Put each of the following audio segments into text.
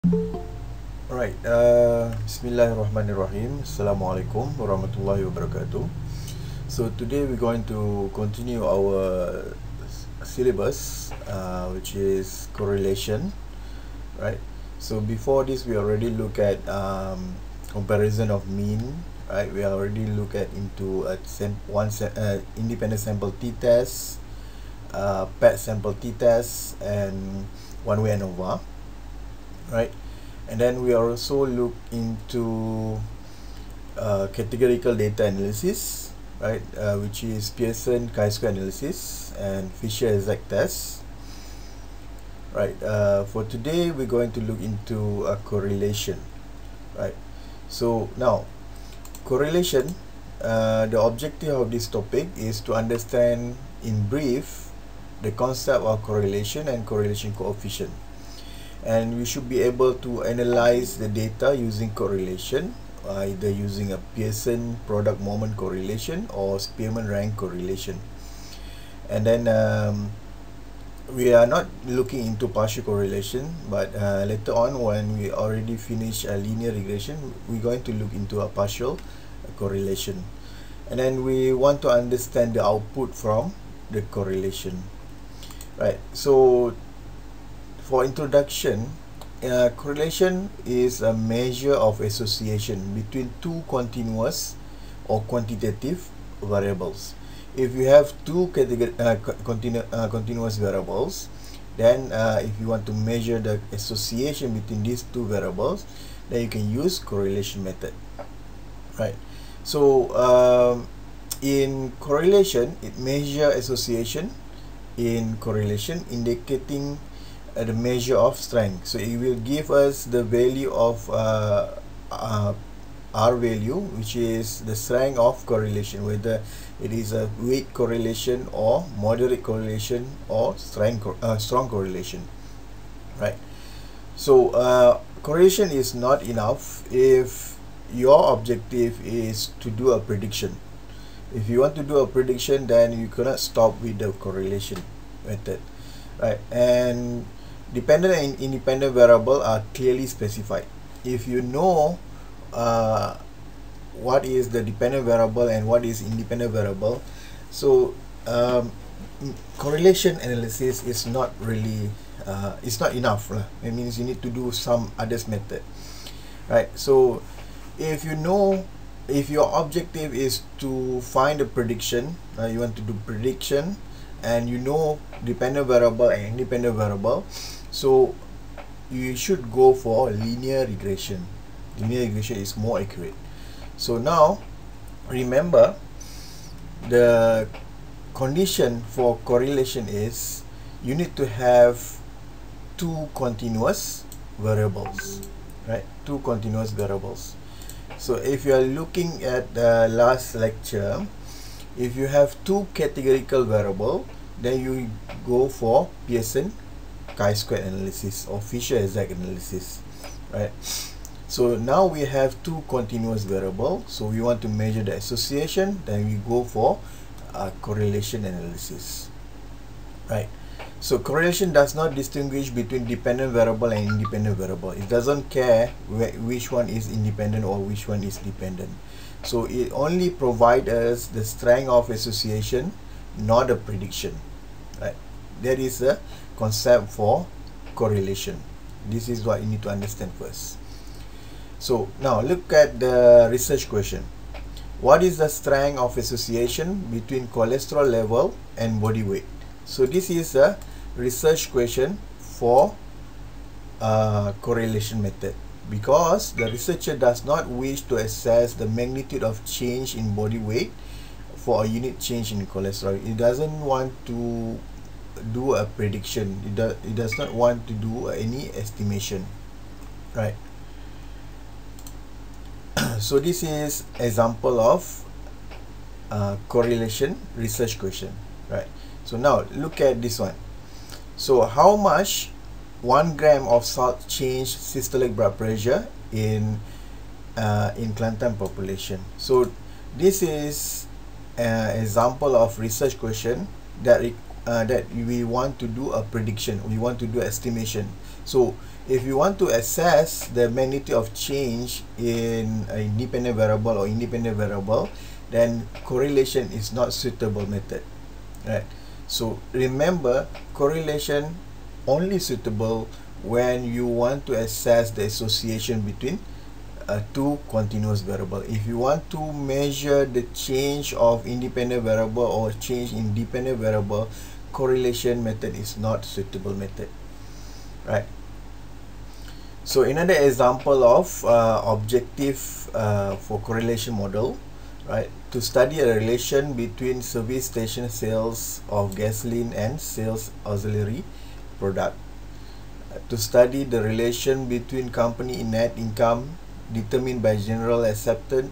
Alright, Bismillahirrahmanirrahim. Assalamualaikum warahmatullahi wabarakatuh. So today we're going to continue our syllabus, which is correlation, right? So before this, we already look at comparison of mean, right? We already look at into independent sample t-test, paired sample t-test, and one-way ANOVA, right? And then we also look into categorical data analysis, right, which is Pearson chi-square analysis and Fisher exact test, right. For today we're going to look into correlation, right. So now correlation, the objective of this topic is to understand in brief the concept of correlation and correlation coefficient. And we should be able to analyze the data using correlation, either using a Pearson product moment correlation or Spearman rank correlation. And then we are not looking into partial correlation, but later on, when we already finish a linear regression, we're going to look into a partial correlation. And then we want to understand the output from the correlation, right? So for introduction, correlation is a measure of association between two continuous or quantitative variables. If you have two continuous variables, then if you want to measure the association between these two variables, then you can use correlation method, right? So in correlation, it measures association in correlation, indicating the measure of strength. So it will give us the value of R value, which is the strength of correlation, whether it is a weak correlation or moderate correlation or strong correlation, right? So correlation is not enough if your objective is to do a prediction. If you want to do a prediction, then you cannot stop with the correlation method, right? And dependent and independent variable are clearly specified. If you know what is the dependent variable and what is independent variable, so correlation analysis is not really it's not enough. It means you need to do some others method, right? So if you know, if your objective is to find a prediction, you want to do prediction, and you know dependent variable and independent variable, so you should go for linear regression. Linear regression is more accurate. So now remember, the condition for correlation is you need to have two continuous variables, right? Two continuous variables. So if you are looking at the last lecture, if you have two categorical variable, then you go for Pearson chi-square analysis or Fisher exact analysis, right? So now we have two continuous variables, so we want to measure the association, then we go for correlation analysis, right? So correlation does not distinguish between dependent variable and independent variable. It doesn't care which one is independent or which one is dependent. So it only provides us the strength of association, not a prediction, right? That is a concept for correlation. This is what you need to understand first. So now look at the research question. What is the strength of association between cholesterol level and body weight? So this is a research question for correlation method, because the researcher does not wish to assess the magnitude of change in body weight for a unit change in cholesterol. It doesn't want to do a prediction. It does not want to do any estimation, right? So this is example of correlation research question, right? So now look at this one. So how much 1 gram of salt change systolic blood pressure in Kelantan population? So this is an example of research question that we want to do a prediction, we want to do estimation. So if you want to assess the magnitude of change in an independent variable or independent variable, then correlation is not suitable method, right? So remember, correlation only suitable when you want to assess the association between two continuous variable. If you want to measure the change of independent variable or change in dependent variable, correlation method is not suitable method, right? So another example of objective for correlation model, right? To study a relation between service station sales of gasoline and sales auxiliary product. To study the relation between company net income determined by general accepted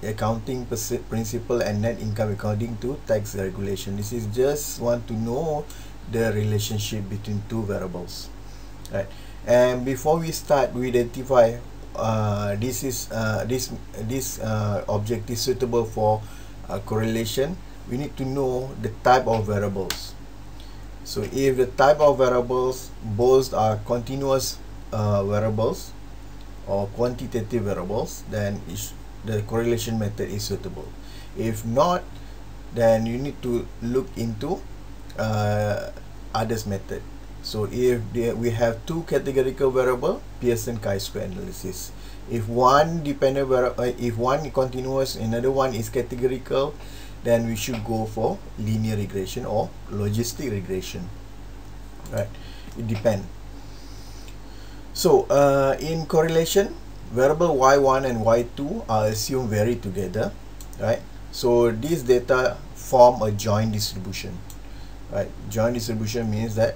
accounting principle and net income according to tax regulation. This is just want to know the relationship between two variables, right? And before we start, we identify this object is suitable for correlation. We need to know the type of variables. So if the type of variables both are continuous variables or quantitative variables, then the correlation method is suitable. If not, then you need to look into others method. So if we have two categorical variable, Pearson chi-square analysis. If one dependent variable, if one continuous, another one is categorical, then we should go for linear regression or logistic regression, right? It depends. So in correlation, variable y1 and y2 are assumed vary together, right? So this data form a joint distribution, right? Joint distribution means that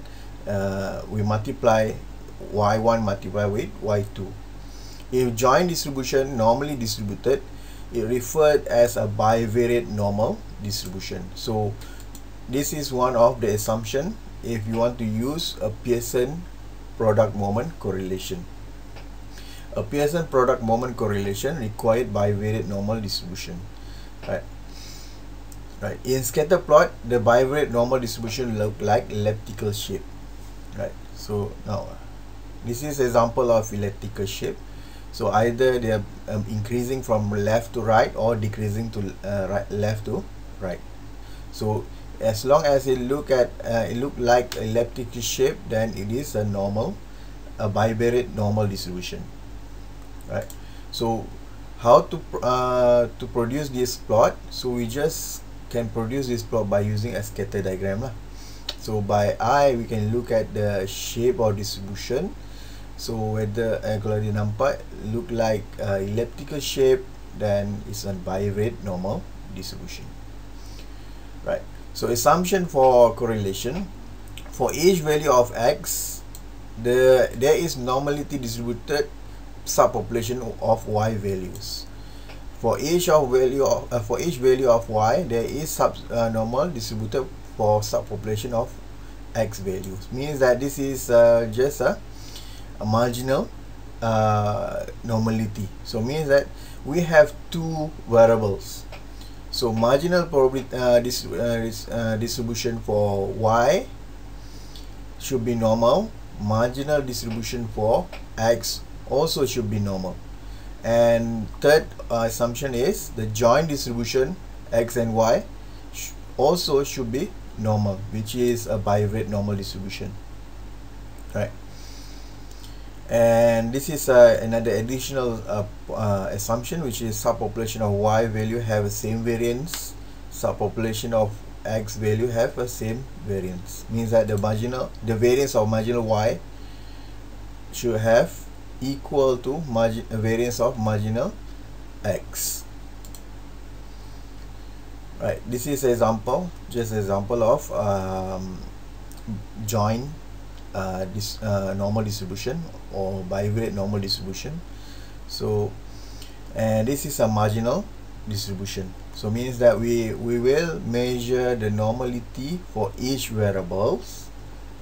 we multiply y1 multiply with y2. If joint distribution normally distributed, it referred as a bivariate normal distribution. So this is one of the assumption if you want to use a Pearson product moment correlation. A Pearson product moment correlation required bivariate normal distribution, right? Right. In scatter plot, the bivariate normal distribution look like elliptical shape, right? So now this is example of elliptical shape. So either they are increasing from left to right or decreasing to left to right. So as long as it look like elliptical shape, then it is a normal, a bivariate normal distribution, right? So how to produce this plot? So we just can produce this plot by using a scatter diagram lah. So by eye we can look at the shape or distribution. So whether kalau dia nampak look like elliptical shape, then it's a bivariate normal distribution, right? So assumption for correlation, for each value of x, there is normality distributed subpopulation of y values. For each value of y, there is normal distributed for subpopulation of x values. Means that this is just a marginal normality. So means that we have two variables. So marginal distribution for y should be normal. Marginal distribution for x also should be normal. And third assumption is the joint distribution x and y also should be normal, which is a bivariate normal distribution, right? And this is another additional assumption, which is subpopulation of y value have the same variance, subpopulation of x value have a same variance. Means that the variance of marginal y should have equal to variance of marginal x, right? This is example, just example of joint normal distribution or bivariate normal distribution. So and this is a marginal distribution. So means that we will measure the normality for each variables,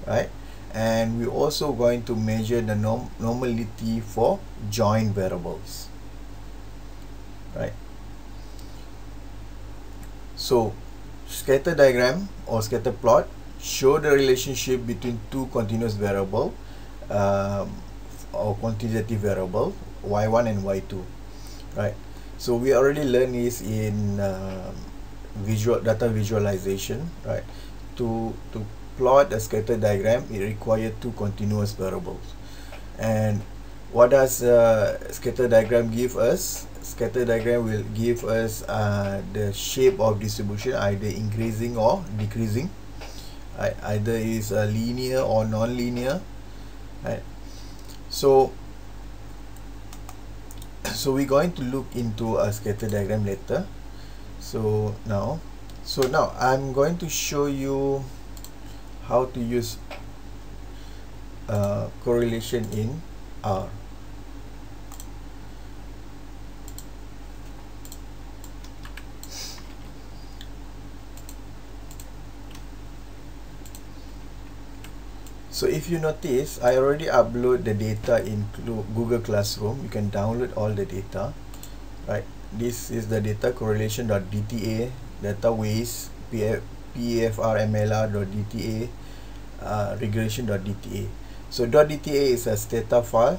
right? And we're also going to measure the normality for joint variables, right? So scatter diagram or scatter plot show the relationship between two continuous variables or quantitative variable y1 and y2, right? So we already learned this in data visualization, right? To plot a scatter diagram, it requires two continuous variables. And what does scatter diagram give us? Scatter diagram will give us the shape of distribution, either increasing or decreasing, right? Either is linear or non-linear, right? So we're going to look into a scatter diagram later. So now I'm going to show you how to use correlation in R. So if you notice, I already upload the data in Google Classroom. You can download all the data, right? This is the data correlation.dta, data ways, PFR-MLR.dta, regression.dta. So .dta is a stata file,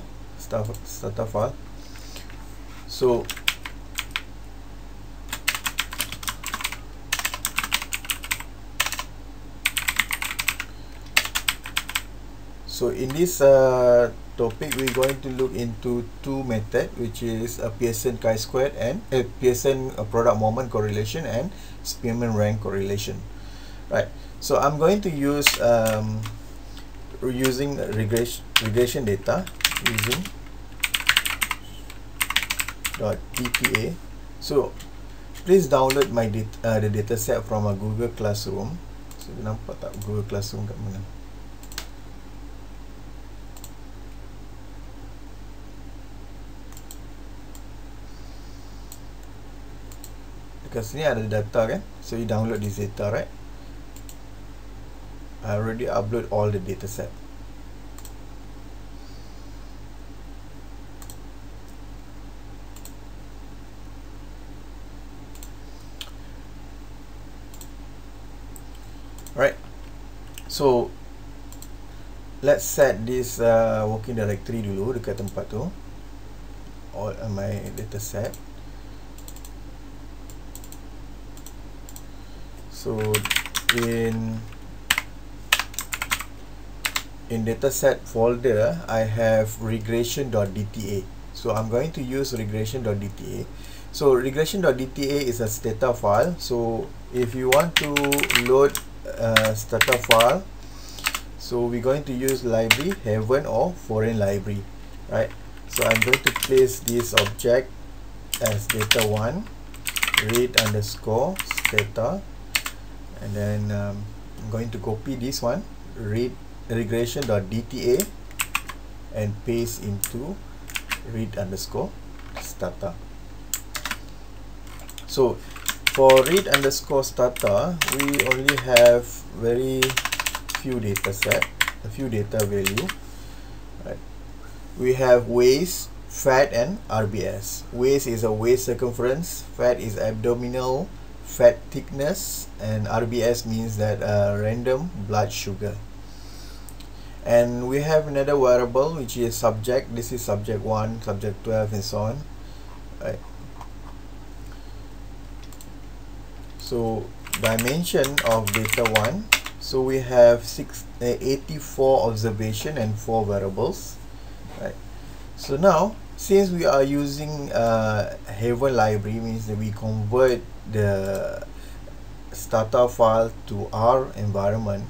So in this topic, we're going to look into two methods, which is a Pearson chi-squared and Pearson product moment correlation and Spearman rank correlation, right? So I'm going to use using regression data using .dta. So please download my the data set from a Google Classroom. So nampak tak Google Classroom kat mana? Dekat sini ada data kan? So you download this data, right? I already upload all the data set. Right. So let's set this working directory dulu dekat tempat tu. All my data set. So in dataset folder, I have regression.dta. So I'm going to use regression.dta. So regression.dta is a stata file. So if you want to load a stata file, so we're going to use library heaven or foreign library, right? So I'm going to place this object as data1 read underscore stata, and then I'm going to copy this one, read regression.dta, and paste into read underscore stata. So for read underscore stata, we only have very few data set, a few data value, right? We have waist, fat, and RBS. Waist is a waist circumference, fat is abdominal fat thickness, and RBS means that random blood sugar. And we have another variable which is subject. This is subject 1, subject 12, and so on, right? So dimension of data 1, so we have 84 observation and 4 variables, right? So now, since we are using Haven library, means that we convert the stata file to our environment,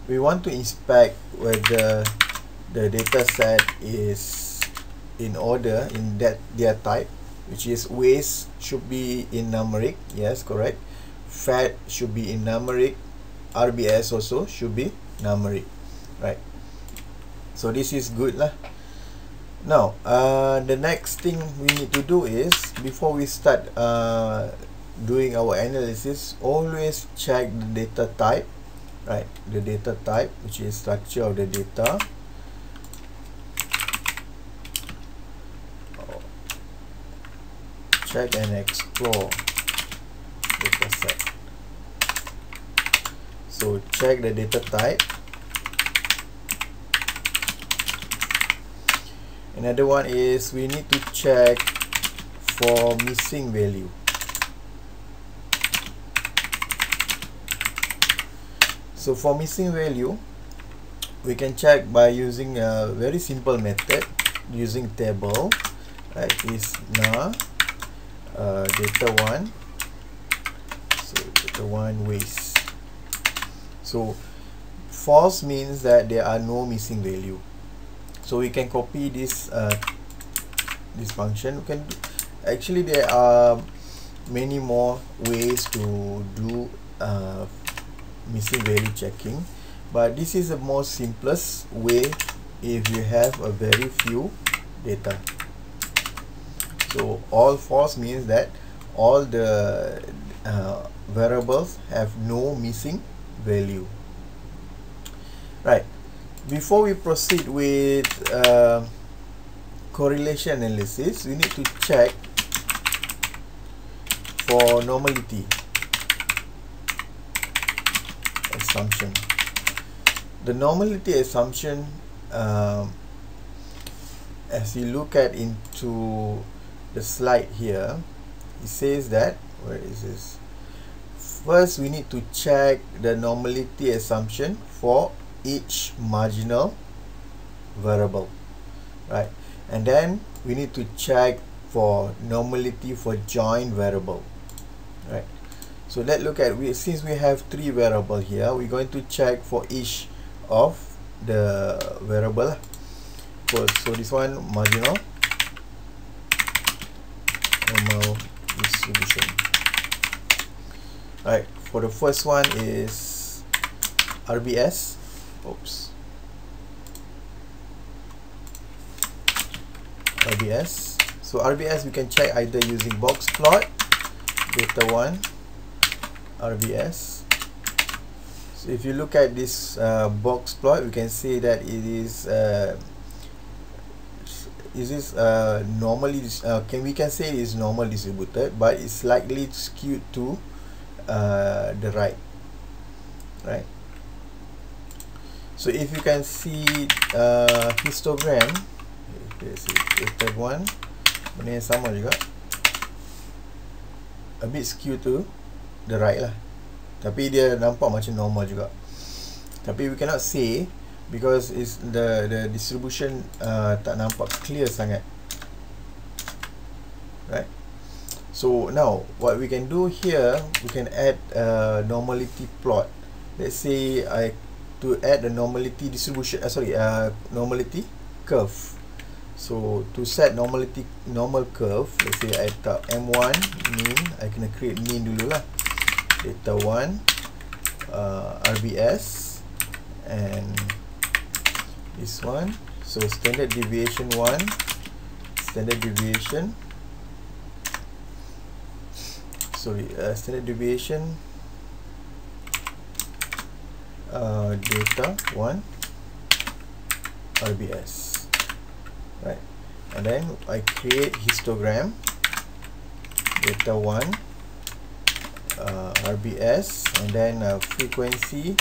we want to inspect whether the data set is in order in that their type, which is waist should be in numeric, yes, correct. Fat should be in numeric. RBS also should be numeric, right? So this is good lah. Now the next thing we need to do is, before we start doing our analysis, always check the data type, right? The data type, which is structure of the data. Check and explore data set. So check the data type. Another one is we need to check for missing value. So for missing value, we can check by using a very simple method using table, right? Is data1. So data1 waste. So false means that there are no missing value. So we can copy this this function. We can actually there are many more ways to do missing value checking, but this is the most simplest way if you have a very few data. So all false means that all the variables have no missing value. Right. Before we proceed with correlation analysis, we need to check for normality assumption. The normality assumption, as you look at into the slide here, it says that, where is this? First, we need to check the normality assumption for each marginal variable, right? And then we need to check for normality for joint variable, right? So let's look at, since we have three variables here, we're going to check for each of the variable first. So this one, marginal normal distribution. Right, for the first one is RBS. Oops. RBS. So RBS we can check either using box plot, data1, RBS. So if you look at this box plot, we can see that it is normally we can say it is normal distributed, but it's slightly skewed to the right. So if you can see histogram, third one, benda yang sama juga, a bit skewed to the right lah, tapi dia nampak macam normal juga. Tapi we cannot say because is the distribution tak nampak clear sangat, right? So now what we can do here, we can add a normality plot. Let's say to add a normality distribution, normality curve. So to set normal curve, let's say I type M1 mean, I kena create mean dulu lah. Data1 RBS and this one. So standard deviation 1, standard deviation, standard deviation data 1 RBS, right? And then I create histogram data 1 RBS, and then frequency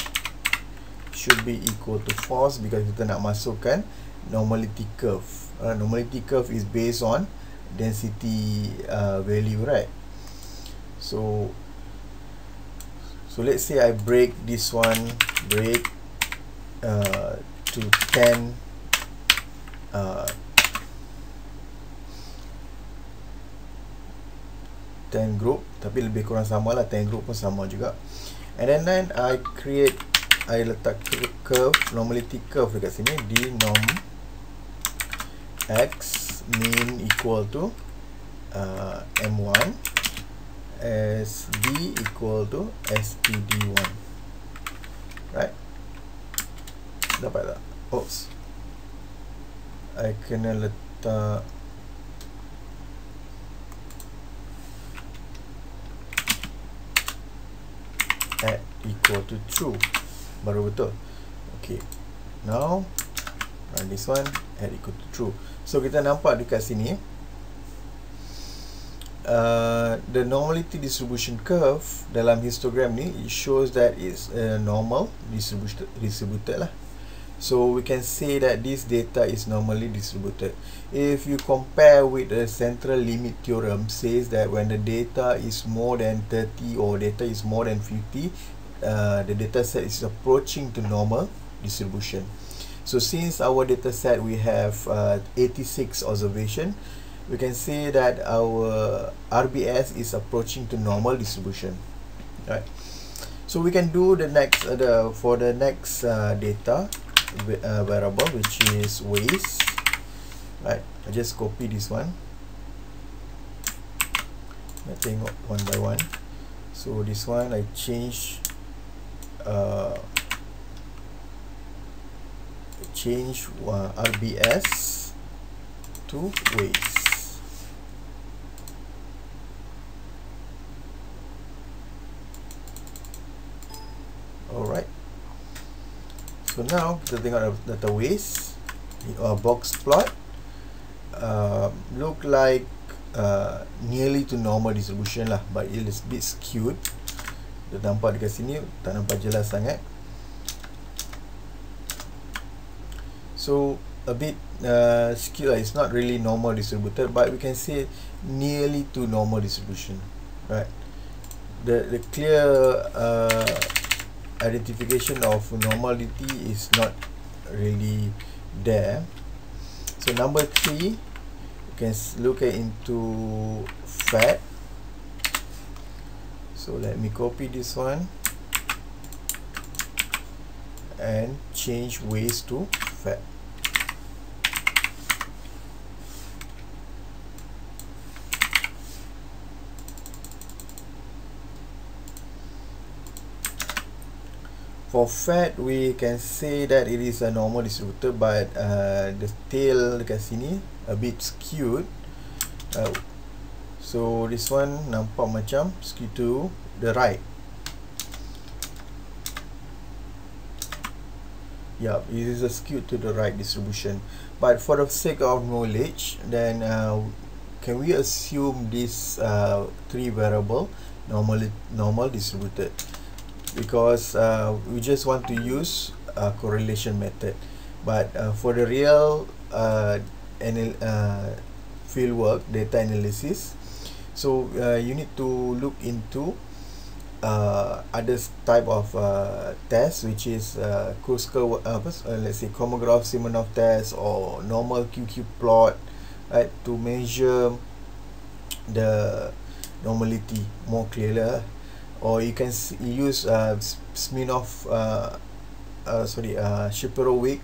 should be equal to false because kita nak masukkan normality curve. Normality curve is based on density value, right? So let's say I break this one, to 10 10 group, tapi lebih kurang sama lah, 10 group pun sama juga. And then I letak curve, normality curve dekat sini, denom x mean equal to M1 SD equal to STD1, right? Dapat tak? Oops, I kena letak add equal to true baru betul. Okay, now run this one, add equal to true. So kita nampak dekat sini the normality distribution curve dalam histogram ni, it shows that it's normal distributed lah. So we can say that this data is normally distributed. If you compare with the central limit theorem, says that when the data is more than 30 or data is more than 50, the data set is approaching to normal distribution. So since our data set we have 86 observation, we can say that our RBS is approaching to normal distribution, right? So we can do the next for the next data variable, which is waste, right? I just copy this one. I think one by one. So this one I change RBS to waste. Alright, so now kita tengok data waste, box plot look like nearly to normal distribution lah, but it is a bit skewed. Dia nampak dekat sini tak nampak jelas sangat, so a bit skewed. It's not really normal distributed, but we can say nearly to normal distribution, right? The clear identification of normality is not really there. So number 3, you can look into fat. So let me copy this one and change waste to fat. For fat, we can say that it is a normal distributor, but the tail dekat sini a bit skewed. So this one nampak macam skew to the right. Yeah, it is a skew to the right distribution. But for the sake of knowledge, then can we assume this 3 variable normal distributed? Because we just want to use a correlation method, but for the real field work, data analysis, so you need to look into other type of test, which is let's say Kolmogorov-Smirnov test or normal QQ plot, right, to measure the normality more clearer. Or you can use Smirnov Shapiro-Wilk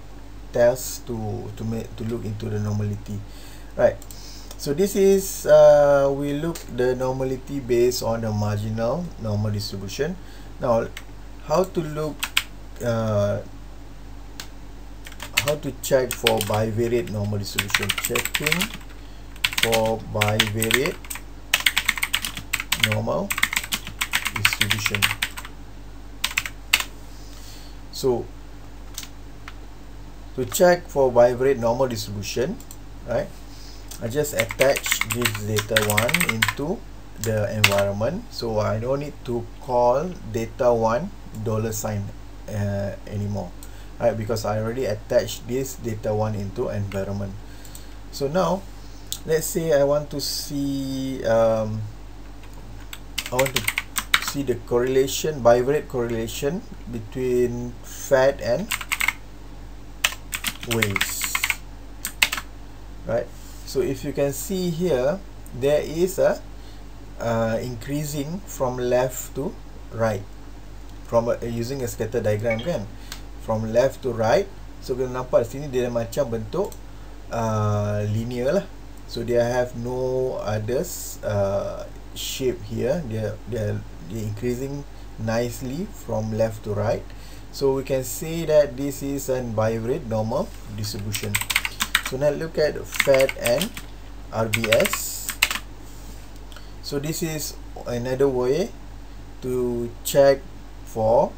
test to look into the normality, right? So this is we look the normality based on the marginal normal distribution. Now, how to look how to check for bivariate normal distribution? Checking for bivariate normal distribution. So to check for bivariate normal distribution, right, I just attach this data one into the environment, so I don't need to call data one $sign anymore, right, because I already attached this data one into environment. So now let's say I want to see the correlation, bivariate correlation between fat and waste, right? So if you can see here, there is a increasing from left to right, from using a scatter diagram kan, from left to right. So kita nampak sini dia macam bentuk linear lah, so they have no others shape here. They're increasing nicely from left to right, so we can say that this is an bivariate normal distribution. So now look at fat and RBS. So this is another way to check for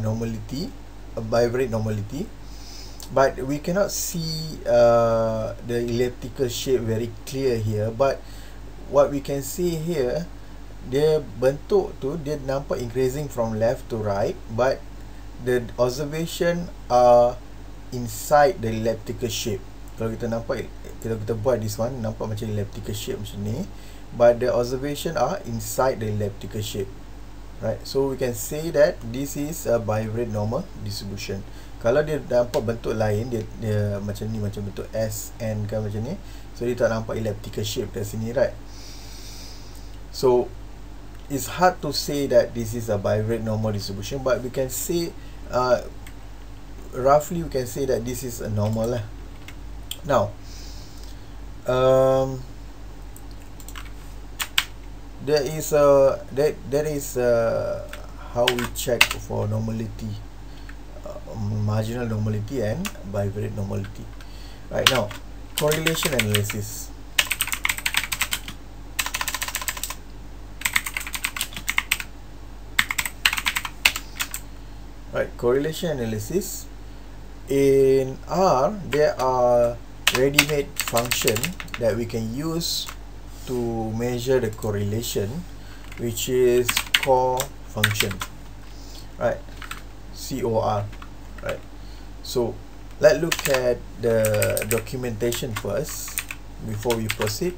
normality, a bivariate normality, but we cannot see the elliptical shape very clear here. But what we can see here, dia bentuk tu dia nampak increasing from left to right, but the observation are inside the elliptical shape. Kalau kita nampak, kalau kita buat this one, nampak macam elliptical shape macam ni, but the observation are inside the elliptical shape, right? So we can say that this is a bivariate normal distribution. Kalau dia nampak bentuk lain, dia macam ni, macam bentuk S, N kan macam ni, so dia tak nampak elliptical shape kat sini, right? So it's hard to say that this is a bivariate normal distribution, but we can say roughly we can say that this is a normal lah. Now there is how we check for normality, marginal normality and bivariate normality. Right, now correlation analysis. Right, correlation analysis. In R, there are ready-made function that we can use to measure the correlation, which is core function, right? COR, right? So let's look at the documentation first before we proceed.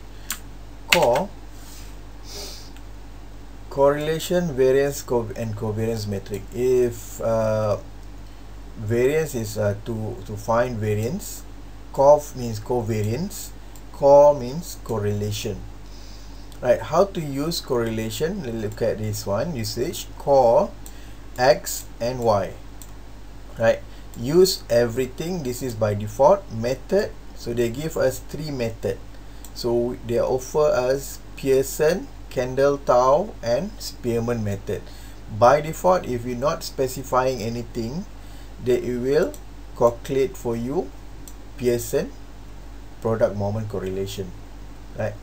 Correlation, variance, and covariance metric. If variance is to find variance, cov means covariance, core means correlation. Right, how to use correlation? Let's look at this one. Usage, core, X and Y. Right, use everything. This is by default. Method, so they give us 3 methods. So they offer us Pearson, Kendall, Tau and Spearman method. By default, if you're not specifying anything, they will calculate for you Pearson product moment correlation, right?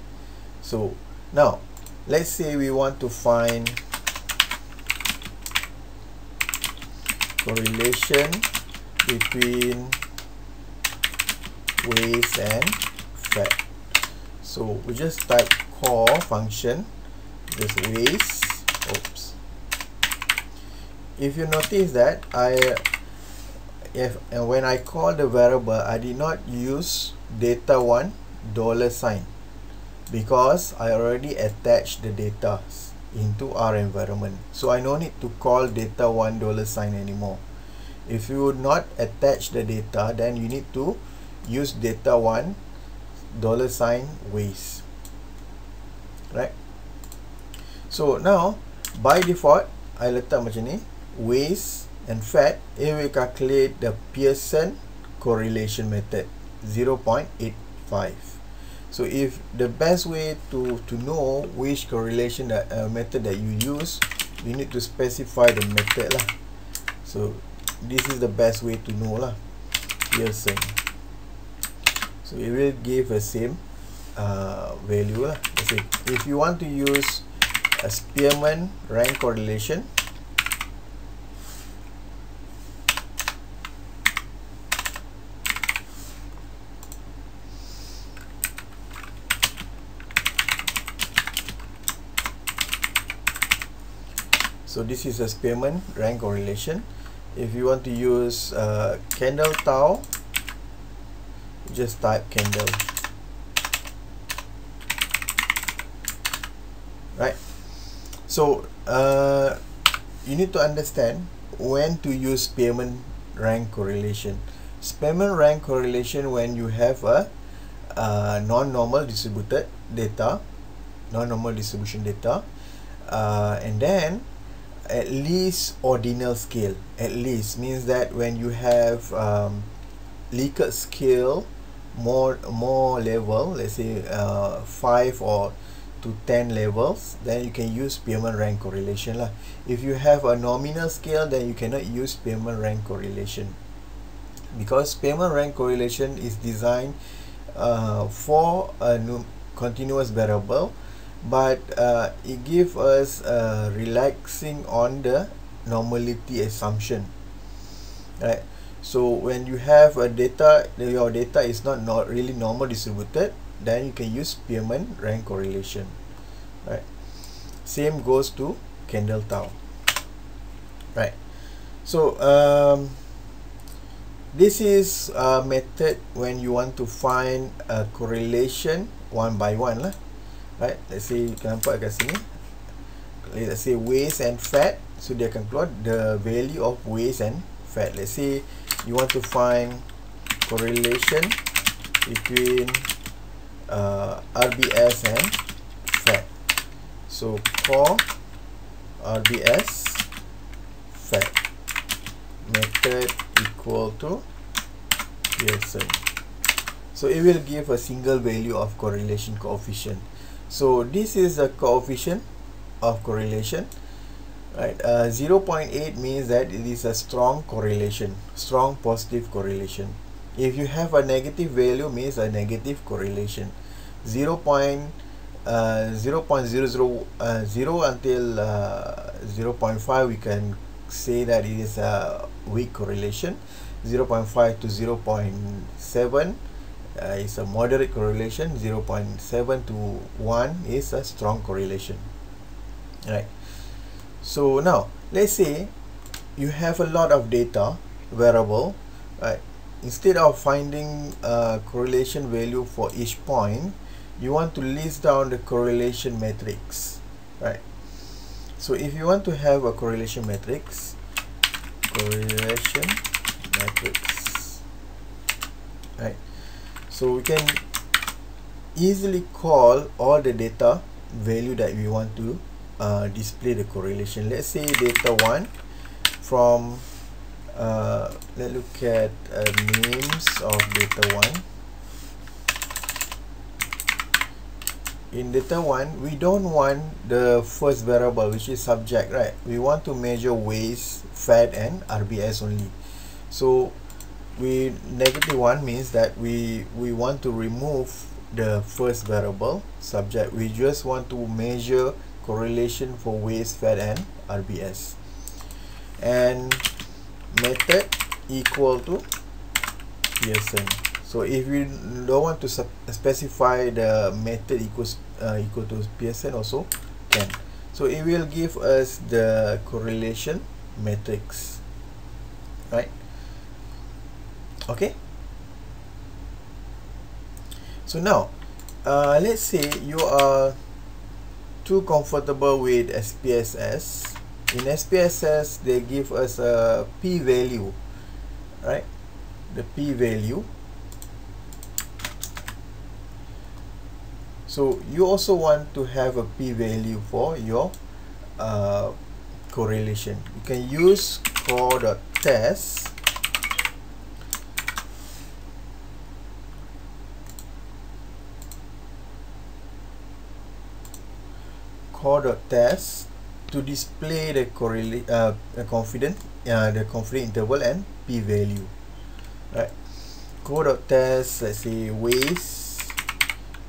So now let's say we want to find correlation between waste and fat. So we just type core function, just waste. Oops. If you notice that when I call the variable, I did not use data1 $sign because I already attached the data into our environment. So I no need to call data1 $sign anymore. If you would not attach the data, then you need to use data1 $sign waste, right? So now by default, I letak macam ni, waste and fat. It will calculate the Pearson correlation method 0.85. So if the best way to know which correlation method that you use, you need to specify the method lah. So this is the best way to know lah, Pearson. So it will give the same value lah. Let's say if you want to use a Spearman rank correlation, so this is a Spearman rank correlation. If you want to use Kendall Tau, just type Kendall, right? So you need to understand when to use Spearman rank correlation. Spearman rank correlation when you have a non-normal distributed data, non-normal distribution data, and then at least ordinal scale. At least means that when you have Likert scale, more level, let's say 5 or to 10 levels, then you can use Spearman rank correlation lah. If you have a nominal scale, then you cannot use Spearman rank correlation, because Spearman rank correlation is designed for a continuous variable, but it gives us relaxing on the normality assumption, right? So when you have a data, your data is not really normal distributed, then you can use Spearman rank correlation, right? Same goes to Kendall Tau, right? So this is a method when you want to find a correlation one by one lah, right? Let's say you can nampak kat sini, let's say waste and fat, so dia akan keluar the value of waste and fat. Let's say you want to find correlation between RBS and fat, so core RBS fat method equal to Pearson. So it will give a single value of correlation coefficient. So this is the coefficient of correlation, right? 0.8 means that it is a strong correlation, strong positive correlation. If you have a negative value, means a negative correlation. 0.00 until 0.5 we can say that it is a weak correlation. 0.5 to 0.7 is a moderate correlation. 0.7 to 1 is a strong correlation, right? So now let's say you have a lot of data variable, right? Instead of finding a correlation value for each point, you want to list down the correlation matrix, right? So if you want to have a correlation matrix, right? So we can easily call all the data value that we want to display the correlation. Let's say data 1 from let's look at names of data 1. In data 1, we don't want the first variable, which is subject, right? We want to measure waste, fat and RBS only. So -1 means that we want to remove the first variable, subject. We just want to measure correlation for waste, fat and RBS. And method equal to Pearson. So if we don't want to specify the method equal to Pearson, also can. So it will give us the correlation matrix, right? Okay. So now let's say you are too comfortable with SPSS. In SPSS they give us a p-value, right? The p-value. So you also want to have a p-value for your correlation. You can use core.test to display the confidence interval and p-value, right? Core.test, let's say waste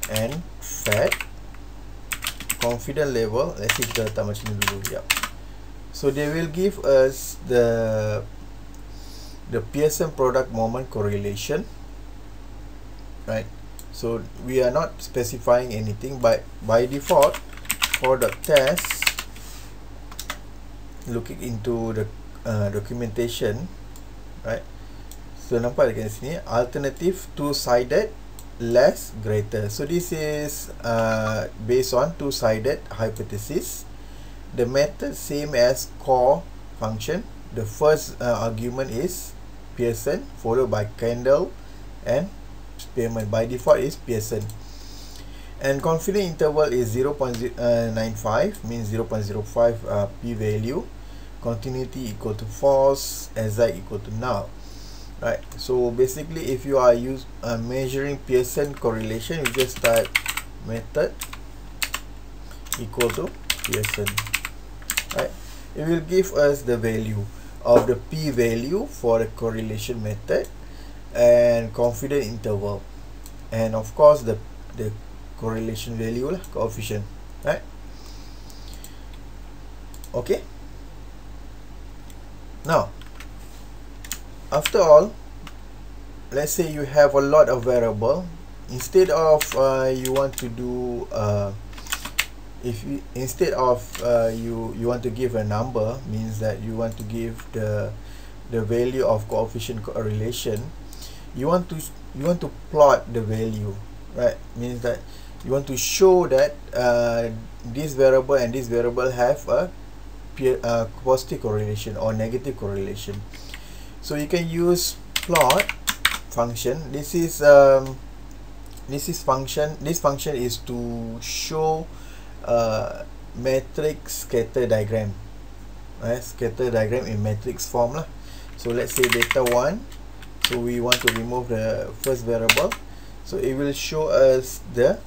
and fat, confidence level, let's say kita letak macam ni dulu, yeah. So they will give us the Pearson product moment correlation, right? So we are not specifying anything, but by default core.test looking into the documentation, right? So nampak dekat sini, alternative two-sided less greater. So this is based on two-sided hypothesis. The method same as core function. The first argument is Pearson, followed by Kendall and Spearman. By default is Pearson. And confidence interval is 0.95, means 0.05 p-value. Continuity equal to false, SI equal to null. Right, so basically if you are measuring Pearson correlation, you just type method equal to Pearson, right? It will give us the value of the p-value for the correlation method and confidence interval, and of course the correlation value lah, coefficient, right? Okay, now after all, let's say you have a lot of variable. Instead of you want to do if you, instead of you want to give a number, means that you want to give the value of coefficient correlation, you want to plot the value, right? Means that you want to show that this variable and this variable have a positive correlation or negative correlation. So you can use plot function. This function is to show matrix scatter diagram, right? Scatter diagram in matrix form lah. So let's say data 1, so we want to remove the first variable, so it will show us the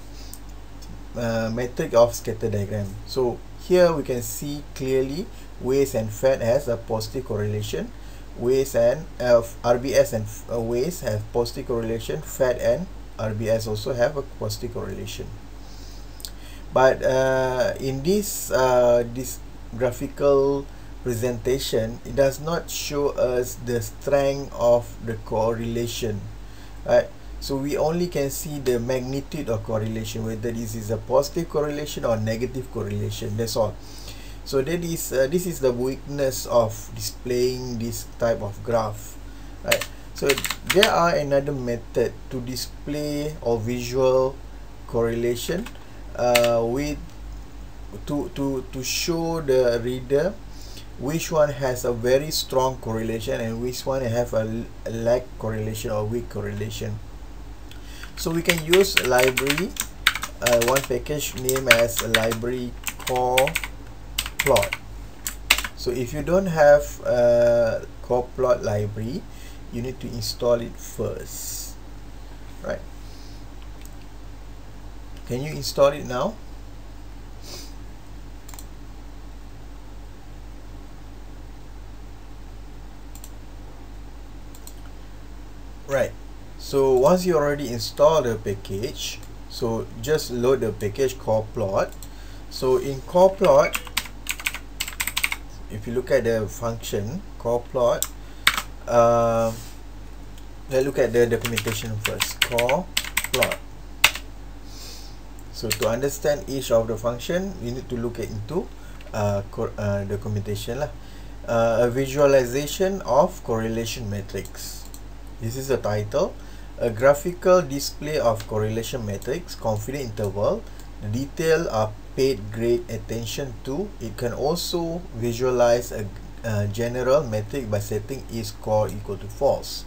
matrix of scatter diagram. So here we can see clearly waste and fat has a positive correlation. Waste and RBS and waste have positive correlation. Fat and RBS also have a positive correlation. But in this graphical presentation, it does not show us the strength of the correlation, right? So we only can see the magnitude of correlation, whether this is a positive correlation or negative correlation. That's all. So that is this is the weakness of displaying this type of graph, right? So there are another method to display or visual correlation with to show the reader which one has a very strong correlation and which one have a lack correlation or weak correlation. So we can use library, one package name as a library core plot. So if you don't have a core plot library, you need to install it first, right? Can you install it now? Right. So once you already install the package, so just load the package core plot. So in core plot, if you look at the function core plot, let's look at the documentation first. Core plot. So to understand each of the function, you need to look into documentation lah. A visualization of correlation matrix. This is the title. A graphical display of correlation matrix, confidence interval. The detail are paid great attention to. It can also visualize a general metric by setting is core equal to false.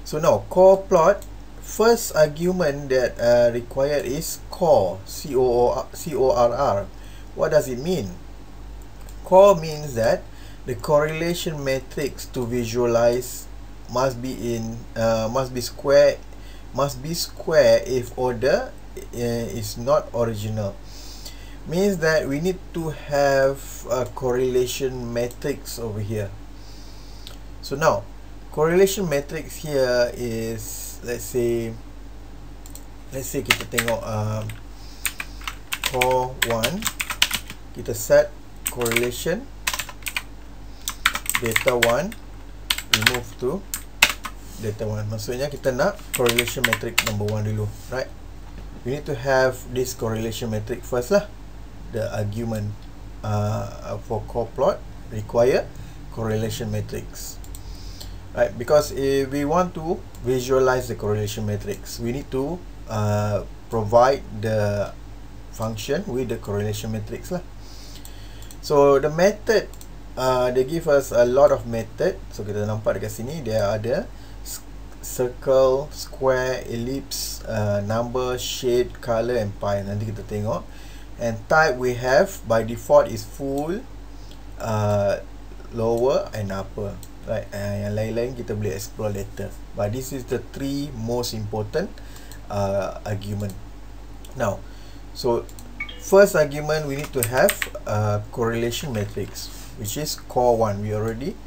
So now core plot, first argument that required is core, C-O-R-R. What does it mean? Core means that the correlation matrix to visualize must be square if order is not original. Means that we need to have a correlation matrix over here. So now correlation matrix here is, let's say kita tengok core 1, kita set correlation data 1 remove to data 1. Maksudnya kita nak correlation matrix number 1 dulu, right? We need to have this correlation matrix first lah. The argument for core plot require correlation matrix, right? Because if we want to visualize the correlation matrix, we need to provide the function with the correlation matrix lah. So the method, they give us a lot of method. So kita nampak dekat sini dia ada circle, square, ellipse, number, shade, color and pi. Nanti kita tengok. And type we have by default is full, lower and upper, right? Yang lain-lain kita boleh explore later. But this is the three most important argument. Now, so first argument we need to have a correlation matrix, which is core 1. We already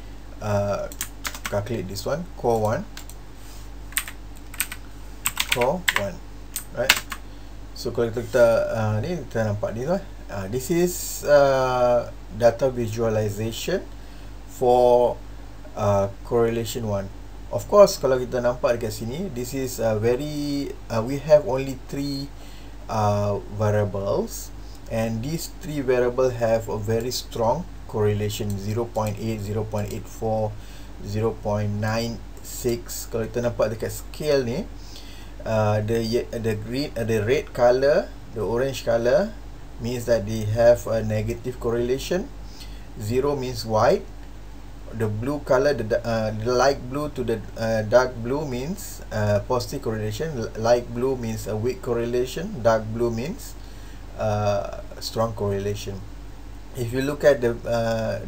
calculate this one, core 1, right? So kalau kita ni kita nampak ni lah. This is data visualization for correlation 1. Of course, kalau kita nampak dekat sini, this is very we have only 3 variables, and these three variables have a very strong correlation, 0.8, 0.84, 0.96. Kalau kita nampak dekat scale ni, the red color, the orange color means that they have a negative correlation. 0 means white. The blue color, the light blue to the dark blue means positive correlation. Light blue means a weak correlation. Dark blue means strong correlation. If you look at the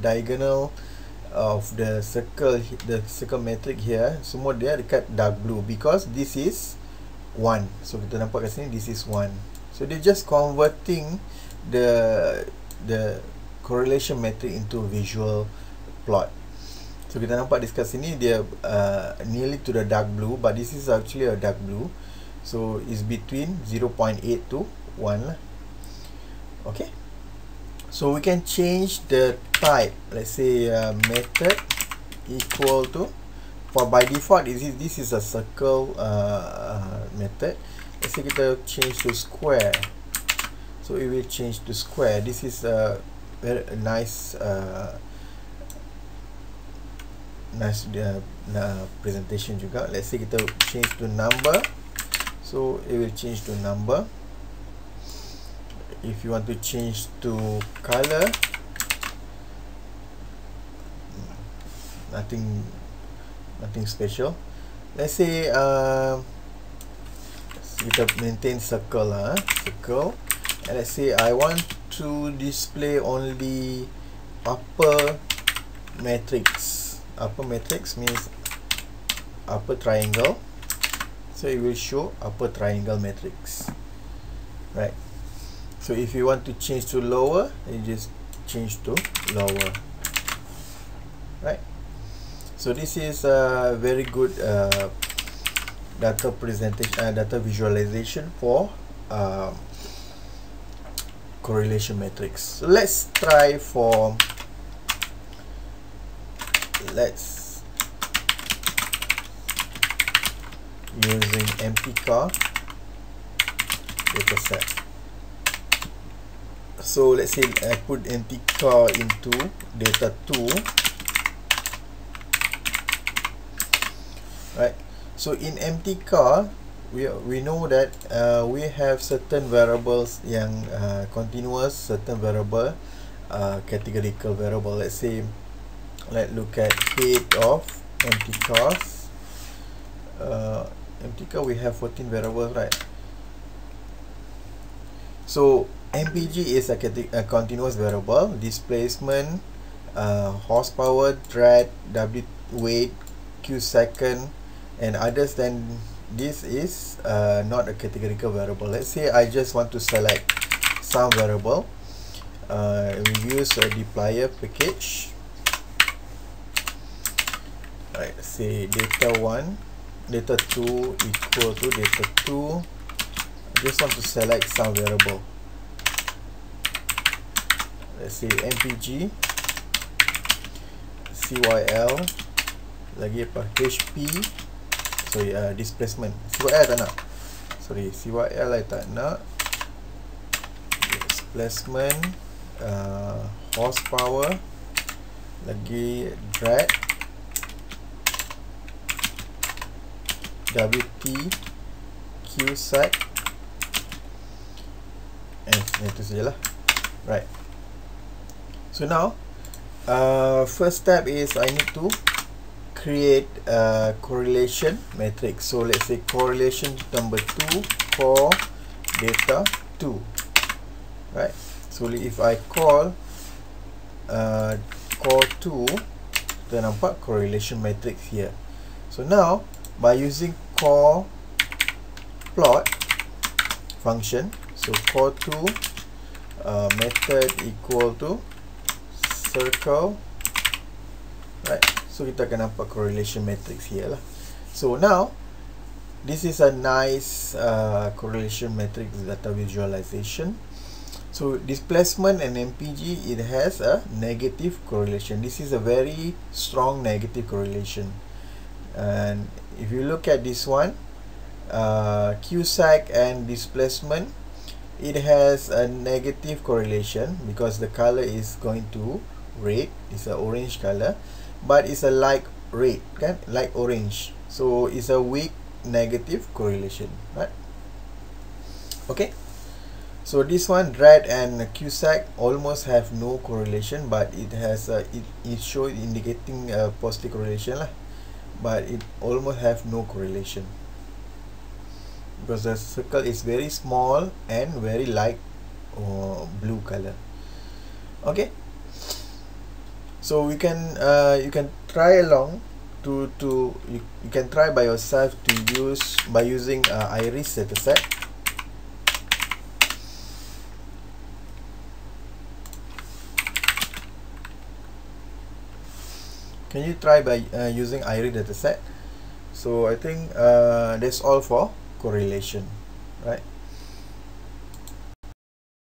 diagonal of the circle matrix here, semua dia dekat dark blue because this is 1. So kita nampak kat sini, this is 1. So they just converting the correlation matrix into visual plot. So kita nampak di kat sini dia nearly to the dark blue, but this is actually a dark blue. So it's between 0.8 to 1 lah. Okay. So we can change the type. Let's say method equal to, for by default this is a circle method. Let's say kita change to square. So it will change to square. This is a very nice presentation juga. Let's say kita change to number. So it will change to number. If you want to change to color, nothing special. Let's say kita maintain circle lah, circle. And let's say I want to display only upper matrix. Upper matrix means upper triangle. So it will show upper triangle matrix, right? So if you want to change to lower, you just change to lower, right? So this is a very good data presentation, data visualization for correlation matrix. So let's try for, let's using empty car dataset. So let's say I put empty car into data 2, right? So in empty car, we know that we have certain variables yang continuous, certain variable categorical variable. Let's say, let's look at head of empty cars. Empty car, we have 14 variables, right? So MPG is a continuous variable. Displacement, horsepower, drag, W weight, Q second, and others. Then this is not a categorical variable. Let's say I just want to select some variable. We use a dplyr package. Right, say data 1, data 2 equal to data 2. I just want to select some variable. Let's say mpg cyl lagi apa, hp, sorry, displacement. cyl tak nak, sorry, cyl I tak nak. Displacement, horsepower, lagi drag, wt, q sec, itu sajalah, right? So now first step is I need to create a correlation matrix. So let's say correlation number 2 core data 2, right? So if I call core 2, kita nampak correlation matrix here. So now by using core plot function, so core 2 method equal to circle, right? So kita akan nampak correlation matrix here lah. So now this is a nice correlation matrix data visualization. So displacement and MPG, it has a negative correlation. This is a very strong negative correlation. And if you look at this one, Q sec and displacement, it has a negative correlation because the color is going to red. It's a orange color, but it's a light red, kan? Light orange, so it's a weak negative correlation, right? Okay, so this one, red and Cusack, almost have no correlation, but it has it shows indicating a positive correlation lah, but it almost have no correlation because the circle is very small and very light blue color. Okay, so we can you can try along you can try by yourself to use by using iris dataset. Can you try by using iris dataset? So I think that's all for correlation, right?